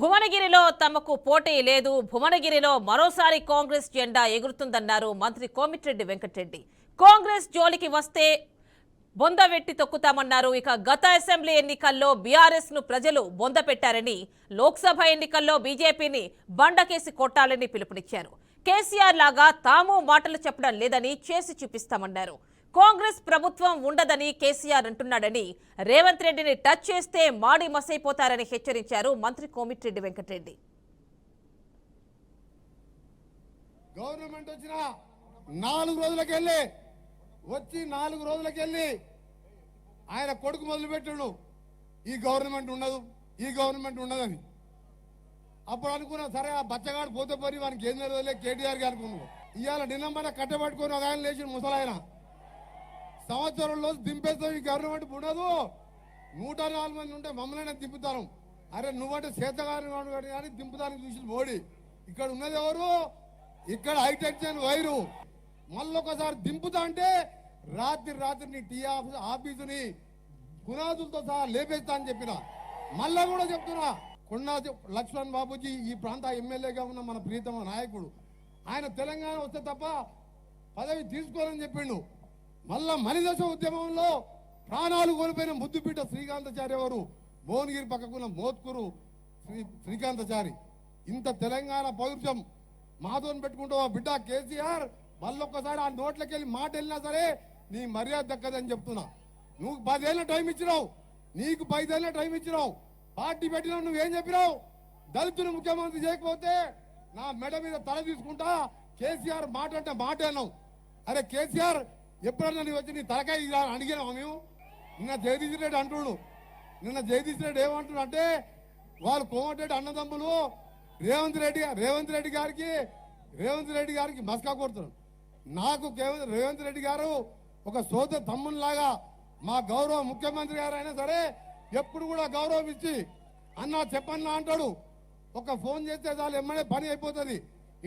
భువనగిరిలో తమకు పోటీ లేదు. భువనగిరిలో మరోసారి కాంగ్రెస్ జెండా ఎగురుతుందన్నారు మంత్రి కోమిటిరెడ్డి వెంకటరెడ్డి. కాంగ్రెస్ జోలికి వస్తే బొందవెట్టి తొక్కుతామన్నారు. ఇక గత అసెంబ్లీ ఎన్నికల్లో బీఆర్ఎస్ ను ప్రజలు బొంద పెట్టారని, లోక్సభ ఎన్నికల్లో బీజేపీని బండకేసి కొట్టాలని పిలుపునిచ్చారు. కేసీఆర్ లాగా తాము మాటలు చెప్పడం లేదని చేసి చూపిస్తామన్నారు. కాంగ్రెస్ ప్రభుత్వం ఉండదని కేసీఆర్ అంటున్నాడని, రేవంత్ రెడ్డిని టచ్ చేస్తే మాడి మసైపోతారని హెచ్చరించారు మంత్రి కోమిటిరెడ్డి వెంకటరెడ్డి. గవర్నమెంట్ వచ్చిన 4 రోజులకెళ్ళి ఆయన కొడుకు మొదలుపెట్టాడు, ఈ గవర్నమెంట్ ఉండదని. అప్పుడు అనుకున్నా, సరే ఆ బచ్చగాడు పోతే పోయి వానికి ఏం రోజులే కేటీఆర్ గారికి ఉన్నాడు. ఇవాళ నిన్నమ్మన కట్టబట్టుకొని ఒక ఆయన లేచిన ముసలాయన, సంవత్సరంలో దింపేస్తాం, ఈ గవర్నమెంట్ ఉండదు, 104 మంది ఉంటే మమ్మల్ని దింపుతాను. అరే నువ్వంటే చేతగాని కానీ దింపుతానికి చూసి మోడీ. ఇక్కడ ఉన్నది ఎవరు? ఇక్కడ హైటెన్షన్ వైరు. మళ్ళొకసారి దింపుతా అంటే రాత్రి నీ టీ ఆఫీసుని పునాదులతో సహా లేపేస్తా అని చెప్పిన. మళ్ళా కూడా చెప్తున్నా, కొండా లక్ష్మణ్ బాబుజీ ఈ ప్రాంత ఎమ్మెల్యేగా ఉన్న మన ప్రీతమ నాయకుడు, ఆయన తెలంగాణ వస్తే తప్ప పదవి తీసుకోవాలని చెప్పిండు. మళ్ళా మణిదశ ఉద్యమంలో ప్రాణాలు కోల్పోయిన ముద్దుపీట శ్రీకాంతాచారి ఎవరు? భువనగిరి పక్కకున్న మోత్కూరు శ్రీకాంతాచారి. ఇంత తెలంగాణ పౌరుషం మాతో పెట్టుకుంటూ బిడ్డ కేసీఆర్ మళ్ళొక్కసారి ఆ నోట్లకి వెళ్ళి మాట వెళ్ళినా సరే నీ మర్యాద దక్కదని చెప్తున్నా. నువ్వు 10 ఏళ్ళ టైం ఇచ్చినావు, నీకు 5 ఏళ్ళ టైం ఇచ్చినావు, పార్టీ పెట్టినావు. నువ్వేం చెప్పినావు? దళితులు ముఖ్యమంత్రి చేయకపోతే నా మెడ మీద తల తీసుకుంటా, కేసీఆర్ మాట అంటే మాట అన్నావు. అరే కేసీఆర్ ఎప్పుడన్నా నువ్వు వచ్చి నీ తలకాయ అడిగినావు మేము? నిన్న జగదీష్ రెడ్డి అంటున్నాడు, జగదీష్ రెడ్డి ఏమంటున్నా అంటే, వాళ్ళు కోమటిరెడ్డి అన్నదమ్ములు రేవంత్ రెడ్డి గారికి మస్కా కొడుతున్నాడు. నాకు రేవంత్ రెడ్డి గారు ఒక సోదర తమ్మునిలాగా, మా గౌరవ ముఖ్యమంత్రి గారు అయినా సరే ఎప్పుడు కూడా గౌరవం ఇచ్చి అన్నా చెప్పన్నా అంటాడు. ఒక ఫోన్ చేస్తే చాలు ఎమ్మడే పని అయిపోతుంది.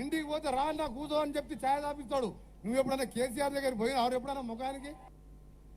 ఇంటికి పోతే రా అన్నా కూర్చో అని చెప్పి ఛాయ్ తాపిస్తాడు. నువ్వు ఎప్పుడైనా కేసీఆర్ దగ్గరికి పోయినా ఎవరు ఎప్పుడైనా ముఖానికి?